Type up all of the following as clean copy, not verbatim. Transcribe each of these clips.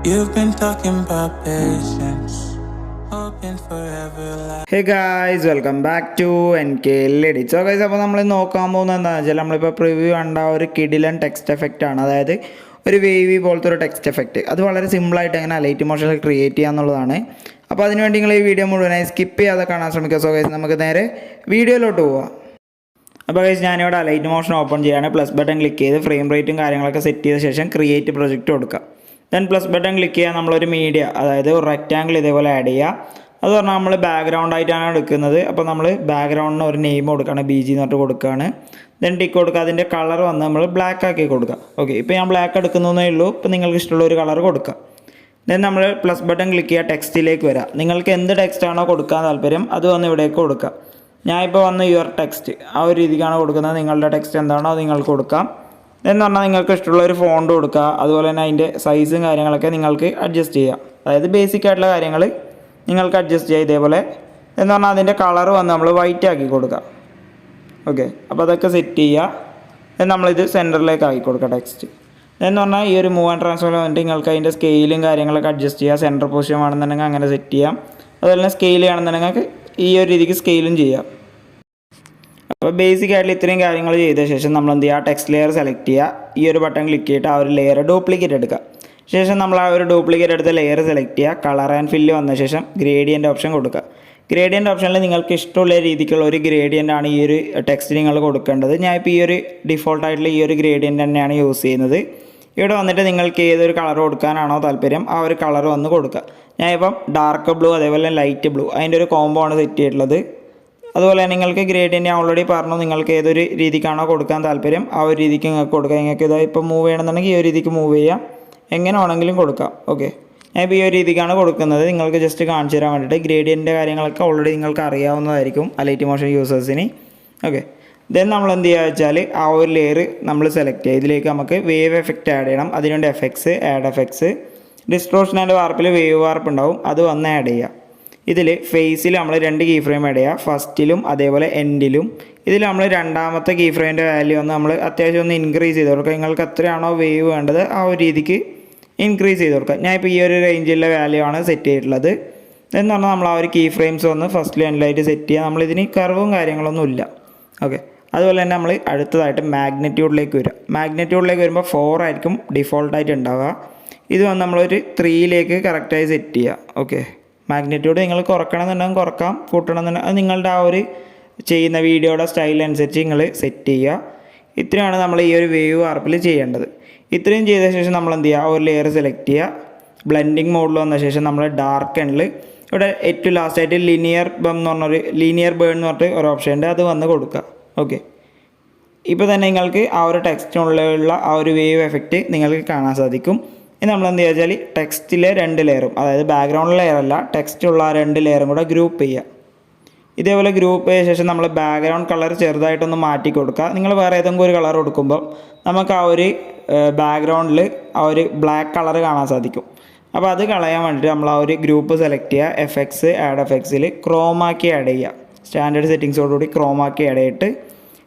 You've been talking about patience, hoping forever. Hey guys, welcome back to NKL EDITS. So guys, അപ്പോൾ നമ്മൾ നോക്കാൻ പോകുന്നത് എന്താണെന്ന് വെച്ചാൽ നമ്മളിപ്പോൾ പ്രിവ്യൂ കണ്ട ഒരു കിഡിലൻ ടെക്സ്റ്റ് എഫക്റ്റ് ആണ്. അതായത് ഒരു വേവി പോലത്തെ ഒരു ടെക്സ്റ്റ് എഫക്റ്റ്. അത് വളരെ സിമ്പിളായിട്ട് എങ്ങനെ അലൈറ്റ് മോഷനിൽ ക്രിയേറ്റ് ചെയ്യുക എന്നുള്ളതാണ്. അപ്പോൾ അതിനുവേണ്ടി നിങ്ങൾ ഈ വീഡിയോ മുഴുവനായി സ്കിപ്പ് ചെയ്യാതെ കാണാൻ ശ്രമിക്കുക. സോ ഗൈസ്, നമുക്ക് നേരെ വീഡിയോയിലോട്ട് പോവാം. അപ്പോൾ ഗൈസ്, ഞാനിവിടെ അലൈറ്റ് മോഷൻ ഓപ്പൺ ചെയ്യാണ്. പ്ലസ് ബട്ടൺ ക്ലിക്ക് ചെയ്ത് ഫ്രെയിം റേറ്റും കാര്യങ്ങളൊക്കെ സെറ്റ് ചെയ്ത ശേഷം ക്രിയേറ്റ് പ്രൊജക്റ്റ് കൊടുക്കുക. ദെൻ പ്ലസ് ബട്ടൺ ക്ലിക്ക് ചെയ്യുക. നമ്മളൊരു മീഡിയ, അതായത് ഒരു റെക്റ്റാങ്കിൾ ഇതേപോലെ ആഡ് ചെയ്യുക. അത് പറഞ്ഞാൽ നമ്മൾ ബാക്ക്ഗ്രൗണ്ട് ആയിട്ടാണ് എടുക്കുന്നത്. അപ്പോൾ നമ്മൾ ബാക്ക്ഗ്രൗണ്ടിന് ഒരു നെയിം കൊടുക്കുകയാണ്, BG എന്ന് പറഞ്ഞിട്ട് കൊടുക്കുകയാണ്. ദെൻ ടിക്ക് കൊടുക്കുക. അതിൻ്റെ കളർ വന്ന് നമ്മൾ ബ്ലാക്ക് ആക്കി കൊടുക്കുക. ഓക്കെ, ഇപ്പോൾ ഞാൻ ബ്ലാക്ക് എടുക്കുന്നതേ ഉള്ളൂ. ഇപ്പോൾ നിങ്ങൾക്ക് ഇഷ്ടമുള്ള ഒരു കളർ കൊടുക്കുക. ദെൻ നമ്മൾ പ്ലസ് ബട്ടൺ ക്ലിക്ക് ചെയ്യുക, ടെക്സ്റ്റിലേക്ക് വരിക. നിങ്ങൾക്ക് എന്ത് ടെക്സ്റ്റാണോ കൊടുക്കാൻ താല്പര്യം അത് വന്ന് ഇവിടേക്ക് കൊടുക്കുക. ഞാനിപ്പോൾ വന്ന് യുവർ ടെക്സ്റ്റ് ആ ഒരു രീതിക്കാണ് കൊടുക്കുന്നത്. നിങ്ങളുടെ ടെക്സ്റ്റ് എന്താണോ അത് നിങ്ങൾക്ക് കൊടുക്കാം. എന്ന് പറഞ്ഞാൽ നിങ്ങൾക്ക് ഇഷ്ടമുള്ള ഒരു ഫോണ്ട് കൊടുക്കുക. അതുപോലെ തന്നെ അതിൻ്റെ സൈസും കാര്യങ്ങളൊക്കെ നിങ്ങൾക്ക് അഡ്ജസ്റ്റ് ചെയ്യാം. അതായത് ബേസിക് ആയിട്ടുള്ള കാര്യങ്ങൾ നിങ്ങൾക്ക് അഡ്ജസ്റ്റ് ചെയ്യാം ഇതേപോലെ. എന്ന് പറഞ്ഞാൽ അതിൻ്റെ കളർ വന്ന് നമ്മൾ വൈറ്റ് ആക്കി കൊടുക്കുക. ഓക്കെ, അപ്പോൾ അതൊക്കെ സെറ്റ് ചെയ്യുക. നമ്മളിത് സെൻറ്ററിലേക്ക് ആക്കി കൊടുക്കുക ടെക്സ്റ്റ്. എന്ന് പറഞ്ഞാൽ ഈ ഒരു മൂവ് ആൻഡ് ട്രാൻസ്ഫർ വന്നിട്ട് നിങ്ങൾക്ക് അതിൻ്റെ സ്കെയിലും കാര്യങ്ങളൊക്കെ അഡ്ജസ്റ്റ് ചെയ്യുക. സെൻറ്റർ പൊസിഷൻ ആണെന്നുണ്ടെങ്കിൽ അങ്ങനെ സെറ്റ് ചെയ്യാം. അതുപോലെ തന്നെ സ്കെയിൽ ആണെന്നുണ്ടെങ്കിൽ ഈ ഒരു രീതിക്ക് സ്കെയിലും ചെയ്യാം. അപ്പോൾ ബേസിക് ആയിട്ട് ഇത്രയും കാര്യങ്ങൾ ചെയ്ത ശേഷം നമ്മൾ എന്ത് ചെയ്യുക, ടെക്സ്റ്റ് ലെയർ സെലക്ട് ചെയ്യുക. ഈ ഒരു ബട്ടൺ ക്ലിക്ക് ചെയ്തിട്ട് ആ ഒരു ലെയർ ഡ്യൂപ്ലിക്കേറ്റ് എടുക്കുക. ശേഷം നമ്മൾ ആ ഒരു ഡ്യൂപ്ലിക്കേറ്റ് എടുത്ത ലെയർ സെലക്ട് ചെയ്യുക. കളർ ആൻഡ് ഫില്ല് വന്ന ശേഷം ഗ്രേഡിയൻ്റ് ഓപ്ഷൻ കൊടുക്കുക. ഗ്രേഡിയൻ്റ് ഓപ്ഷനിൽ നിങ്ങൾക്ക് ഇഷ്ടമുള്ള രീതിക്കുള്ള ഒരു ഗ്രേഡിയൻ്റ് ആണ് ഈ ഒരു ടെക്സ്റ്റ് നിങ്ങൾ കൊടുക്കേണ്ടത്. ഞാനിപ്പോൾ ഈ ഒരു ഡിഫോൾട്ടായിട്ടുള്ള ഈ ഒരു ഗ്രേഡിയൻ്റ് തന്നെയാണ് യൂസ് ചെയ്യുന്നത്. ഇവിടെ വന്നിട്ട് നിങ്ങൾക്ക് ഏതൊരു കളർ കൊടുക്കാനാണോ താല്പര്യം ആ ഒരു കളർ വന്ന് കൊടുക്കുക. ഞാനിപ്പം ഡാർക്ക് ബ്ലൂ അതേപോലെ ലൈറ്റ് ബ്ലൂ അതിൻ്റെ ഒരു കോംബോ ആണ് സെറ്റ് ചെയ്തിട്ടുള്ളത്. അതുപോലെ തന്നെ നിങ്ങൾക്ക് ഗ്രേഡിയൻ്റ് ഞാൻ ഓൾറെഡി പറഞ്ഞു, നിങ്ങൾക്ക് ഏതൊരു രീതിക്കാണോ കൊടുക്കാൻ താല്പര്യം ആ ഒരു രീതിക്ക് നിങ്ങൾക്ക് കൊടുക്കാം. നിങ്ങൾക്ക് ഇതാ ഇപ്പോൾ മൂവ് ചെയ്യണമെന്നുണ്ടെങ്കിൽ ഈ ഒരു രീതിക്ക് മൂവ് ചെയ്യാം, എങ്ങനെ വേണമെങ്കിലും കൊടുക്കാം. ഓക്കെ, ഞാനിപ്പോൾ ഈ ഒരു രീതിക്കാണ് കൊടുക്കുന്നത്. നിങ്ങൾക്ക് ജസ്റ്റ് കാണിച്ചു തരാൻ വേണ്ടിയിട്ട്. ഗ്രേഡിയൻ്റെ കാര്യങ്ങളൊക്കെ ഓൾറെഡി നിങ്ങൾക്ക് അറിയാവുന്നതായിരിക്കും അലൈറ്റ് മോഷൻ യൂസേഴ്സിന്. ഓക്കെ, ദെൻ നമ്മൾ എന്ത് ചെയ്യുക വെച്ചാൽ ആ ഒരു ലെയർ നമ്മൾ സെലക്ട് ചെയ്യുക. ഇതിലേക്ക് നമുക്ക് വേവ് എഫക്റ്റ് ആഡ് ചെയ്യണം. അതിനുവേണ്ടി effects, add effects, distortion and വാർപ്പിൽ വേവ് വാർപ്പ് ഉണ്ടാവും, അത് വന്ന് ആഡ് ചെയ്യുക. ഇതിൽ ഫേസിൽ നമ്മൾ 2 കീ ഫ്രെയിം ആഡ് ചെയ്യുക, ഫസ്റ്റിലും അതേപോലെ എൻഡിലും. ഇതിൽ നമ്മൾ രണ്ടാമത്തെ കീ ഫ്രെയിമിൻ്റെ വാല്യൂ ഒന്ന് നമ്മൾ അത്യാവശ്യം ഒന്ന് ഇൻക്രീസ് ചെയ്ത് കൊടുക്കുക. നിങ്ങൾക്ക് എത്രയാണോ വേവ് വേണ്ടത് ആ ഒരു രീതിക്ക് ഇൻക്രീസ് ചെയ്ത് കൊടുക്കുക. ഞാനിപ്പോൾ ഈ ഒരു റേഞ്ചിലുള്ള വാല്യൂ ആണ് സെറ്റ് ചെയ്തിട്ടുള്ളത്. എന്ന് പറഞ്ഞാൽ നമ്മൾ ആ ഒരു കീ ഫ്രെയിംസ് ഒന്ന് ഫസ്റ്റിലും എൻഡിലായിട്ട് സെറ്റ് ചെയ്യുക. നമ്മളിതിന് കർവും കാര്യങ്ങളൊന്നും ഇല്ല. ഓക്കെ, അതുപോലെ തന്നെ നമ്മൾ അടുത്തതായിട്ട് മാഗ്നിറ്റ്യൂഡിലേക്ക് വരിക. മാഗ്നിറ്റ്യൂഡിലേക്ക് വരുമ്പോൾ 4 ആയിരിക്കും ഡിഫോൾട്ടായിട്ട് ഉണ്ടാവുക. ഇത് വന്ന് നമ്മളൊരു 3ലേക്ക് കറക്റ്റായി സെറ്റ് ചെയ്യുക. ഓക്കെ, മാഗ്നിറ്റ്യൂഡ് നിങ്ങൾ കുറയ്ക്കണമെന്നുണ്ടെങ്കിൽ കുറക്കാം, കൂട്ടണമെന്നുണ്ടെങ്കിൽ അത് നിങ്ങളുടെ ആ ഒരു ചെയ്യുന്ന വീഡിയോയുടെ സ്റ്റൈൽ അനുസരിച്ച് നിങ്ങൾ സെറ്റ് ചെയ്യുക. ഇത്രയാണ് നമ്മൾ ഈ ഒരു വേവ് വാർപ്പിൽ ചെയ്യേണ്ടത്. ഇത്രയും ചെയ്ത ശേഷം നമ്മൾ എന്ത് ചെയ്യുക, ഒരു ലെയർ സെലക്ട് ചെയ്യുക. ബ്ലെൻഡിങ് മോഡിൽ വന്ന ശേഷം നമ്മൾ ഡാർക്ക് എൻഡിൽ ഇവിടെ ഏറ്റവും ലാസ്റ്റായിട്ട് ലിനിയർ ബേൺ എന്ന് പറഞ്ഞിട്ട് ഒരു ഓപ്ഷൻ ഉണ്ട്, അത് വന്ന് കൊടുക്കുക. ഓക്കെ, ഇപ്പോൾ തന്നെ നിങ്ങൾക്ക് ആ ഒരു ടെക്സ്റ്റിനുള്ള ആ ഒരു വേവ് എഫക്റ്റ് നിങ്ങൾക്ക് കാണാൻ സാധിക്കും. ഇനി നമ്മൾ എന്ത് ചെയ്യുക വെച്ചാൽ ടെക്സ്റ്റിലെ 2 ലെയറും, അതായത് ബാക്ക്ഗ്രൗണ്ട് ലെയർ അല്ല, ടെക്സ്റ്റുള്ള ആ 2 ലെയറും കൂടെ ഗ്രൂപ്പ് ചെയ്യുക. ഇതേപോലെ ഗ്രൂപ്പ് ചെയ്ത ശേഷം നമ്മൾ ബാക്ക്ഗ്രൗണ്ട് കളർ ചെറുതായിട്ടൊന്ന് മാറ്റി കൊടുക്കുക. നിങ്ങൾ വേറെ ഏതെങ്കിലും ഒരു കളർ കൊടുക്കുമ്പോൾ നമുക്ക് ആ ഒരു ബാക്ക്ഗ്രൗണ്ടിൽ ആ ഒരു ബ്ലാക്ക് കളർ കാണാൻ സാധിക്കും. അപ്പോൾ അത് കളയാൻ വേണ്ടിയിട്ട് നമ്മൾ ആ ഒരു ഗ്രൂപ്പ് സെലക്ട് ചെയ്യുക. എഫക്ട്സ്, ആഡ് എഫക്ട്സിൽ ക്രോമാക്കി ആഡ് ചെയ്യുക. സ്റ്റാൻഡേർഡ് സെറ്റിങ്സോടുകൂടി ക്രോമാക്കി ആഡ് ചെയ്തിട്ട്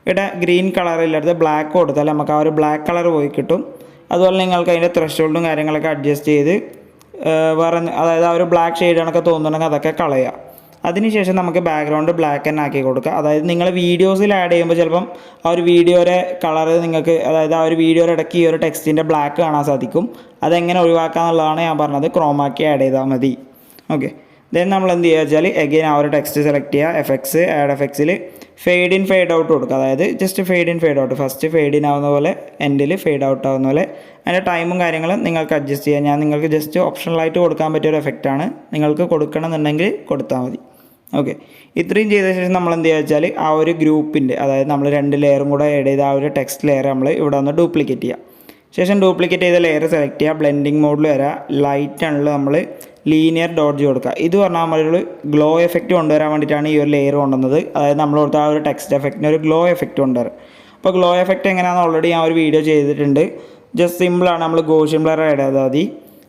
ഇവിടെ ഗ്രീൻ കളറില്ലാത്ത ബ്ലാക്ക് കൊടുത്താൽ നമുക്ക് ആ ഒരു ബ്ലാക്ക് കളർ പോയി കിട്ടും. അതുപോലെ നിങ്ങൾക്ക് അതിൻ്റെ ത്രെഷോൾഡും കാര്യങ്ങളൊക്കെ അഡ്ജസ്റ്റ് ചെയ്ത് വേറെ, അതായത് ആ ഒരു ബ്ലാക്ക് ഷെയ്ഡ് കണക്കെ തോന്നുന്നുണ്ടെങ്കിൽ അതൊക്കെ കളയുക. അതിനുശേഷം നമുക്ക് ബാക്ക്ഗ്രൗണ്ട് ബ്ലാക്ക് തന്നെ ആക്കി കൊടുക്കുക. അതായത് നിങ്ങൾ വീഡിയോസിൽ ആഡ് ചെയ്യുമ്പോൾ ചിലപ്പം ആ ഒരു വീഡിയോയുടെ കളർ നിങ്ങൾക്ക്, അതായത് ആ ഒരു വീഡിയോയുടെ ഇടയ്ക്ക് ഈ ഒരു ടെക്സ്റ്റിൻ്റെ ബ്ലാക്ക് കാണാൻ സാധിക്കും. അതെങ്ങനെ ഒഴിവാക്കുക എന്നുള്ളതാണ് ഞാൻ പറഞ്ഞത്. ക്രോമാക്കി ആഡ് ചെയ്താൽ മതി. ഓക്കെ, ദെൻ നമ്മൾ എന്ത് ചെയ്യുക വെച്ചാൽ എഗെയിൻ ആ ഒരു ടെക്സ്റ്റ് സെലക്ട് ചെയ്യുക. എഫക്ട്സ്, ആഡ് എഫക്ട്സിൽ ഫെയ്ഡ് ഇൻ ഫെയ്ഡ് ഔട്ട് കൊടുക്കുക. അതായത് just fade in fade out, first fade in ആവുന്ന പോലെ എൻഡിൽ ഫെയ്ഡ് ഔട്ട് ആവുന്ന പോലെ. അതിൻ്റെ ടൈമും കാര്യങ്ങളും നിങ്ങൾക്ക് അഡ്ജസ്റ്റ് ചെയ്യാം. ഞാൻ നിങ്ങൾക്ക് ജസ്റ്റ് ഓപ്ഷണലായിട്ട് കൊടുക്കാൻ പറ്റിയൊരു എഫക്റ്റാണ്. നിങ്ങൾക്ക് കൊടുക്കണമെന്നുണ്ടെങ്കിൽ കൊടുത്താൽ മതി. ഓക്കെ, ഇത്രയും ചെയ്ത ശേഷം നമ്മൾ എന്ത് ചെയ്യുക വെച്ചാൽ ആ ഒരു ഗ്രൂപ്പിൻ്റെ, അതായത് നമ്മൾ 2 ലെയറും കൂടെ ആഡ് ചെയ്ത ആ ഒരു ടെക്സ്റ്റ് ലെയർ നമ്മൾ ഇവിടെ ഒന്ന് ഡ്യൂപ്ലിക്കേറ്റ് ചെയ്യുക. ശേഷം ഡ്യൂപ്ലിക്കേറ്റ് ചെയ്ത ലെയർ സെലക്ട് ചെയ്യുക. ബ്ലെൻഡിങ് മോഡിൽ വരിക. ലൈറ്റ് ആണല്ലോ നമ്മൾ ലീനിയർ ഡോഡ്ജ് കൊടുക്കുക. ഇത് പറഞ്ഞാൽ നമ്മളൊരു ഗ്ലോ എഫക്റ്റ് കൊണ്ടുവരാൻ വേണ്ടിയിട്ടാണ് ഈ ഒരു ലെയർ കൊണ്ടുവന്നത്. അതായത് നമ്മൾ കൊടുത്ത ആ ഒരു ടെക്സ്റ്റ് എഫക്റ്റിന് ഒരു ഗ്ലോ എഫക്റ്റ് കൊണ്ടുവരും. അപ്പോൾ ഗ്ലോ എഫക്റ്റ് എങ്ങനെയാണെന്ന് ഓൾറെഡി ഞാൻ ഒരു വീഡിയോ ചെയ്തിട്ടുണ്ട്. ജസ്റ്റ് സിമ്പിളാണ്. നമ്മൾ ഗോഷ്യൻ ബ്ലർ ആഡ് ചെയ്താൽ മതി.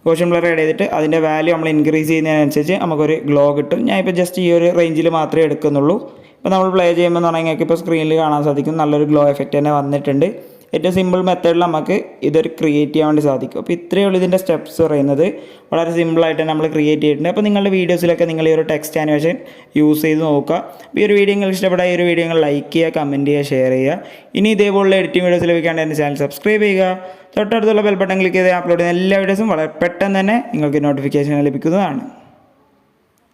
ഗോഷ്യൻ ബ്ലർ ആഡ് ചെയ്തിട്ട് അതിൻ്റെ വാല്യൂ നമ്മൾ ഇൻക്രീസ് ചെയ്യുന്നതിനനുസരിച്ച് നമുക്കൊരു ഗ്ലോ കിട്ടും. ഞാൻ ഇപ്പോൾ ജസ്റ്റ് ഈ ഒരു റേഞ്ചിൽ മാത്രമേ എടുക്കുന്നുള്ളൂ. ഇപ്പോൾ നമ്മൾ പ്ലേ ചെയ്യുമ്പോൾ എന്ന് പറഞ്ഞാൽ നിങ്ങൾക്ക് ഇപ്പോൾ സ്ക്രീനിൽ കാണാൻ സാധിക്കും നല്ലൊരു ഗ്ലോ എഫക്റ്റ് തന്നെ വന്നിട്ടുണ്ട്. ഏറ്റവും സിമ്പിൾ മെത്തേഡിൽ നമുക്ക് ഇതൊരു ക്രിയേറ്റ് ചെയ്യാൻ വേണ്ടി സാധിക്കും. അപ്പോൾ ഇത്രയേ ഉള്ളൂ ഇതിൻ്റെ സ്റ്റെപ്സ് പറയുന്നത്. വളരെ സിമ്പിളായിട്ട് നമ്മൾ ക്രിയേറ്റ് ചെയ്തിട്ടുണ്ട്. അപ്പോൾ നിങ്ങളുടെ വീഡിയോസിലൊക്കെ നിങ്ങൾ ഈ ഒരു ടെക്സ്റ്റ് ആനിമേഷൻ യൂസ് ചെയ്ത് നോക്കുക. ഈ ഒരു വീഡിയോ നിങ്ങൾക്ക് ഇഷ്ടപ്പെട്ടാൽ ഈ ഒരു വീഡിയോ നിങ്ങൾ ലൈക്ക് ചെയ്യുക, കമൻറ്റ് ചെയ്യുക, ഷെയർ ചെയ്യുക. ഇനി ഇതേപോലുള്ള എഡിറ്റിംഗ് വീഡിയോസ് ലഭിക്കാണ്ട് എൻ്റെ ചാനൽ സബ്സ്ക്രൈബ് ചെയ്യുക. തൊട്ടടുത്തുള്ള ബെൽ ബട്ടൺ ക്ലിക്ക് ചെയ്ത് അപ്ലോഡ് ചെയ്യുന്ന എല്ലാ വീഡിയോസും വളരെ പെട്ടെന്ന് തന്നെ നിങ്ങൾക്ക് നോട്ടിഫിക്കേഷൻ ലഭിക്കുന്നതാണ്.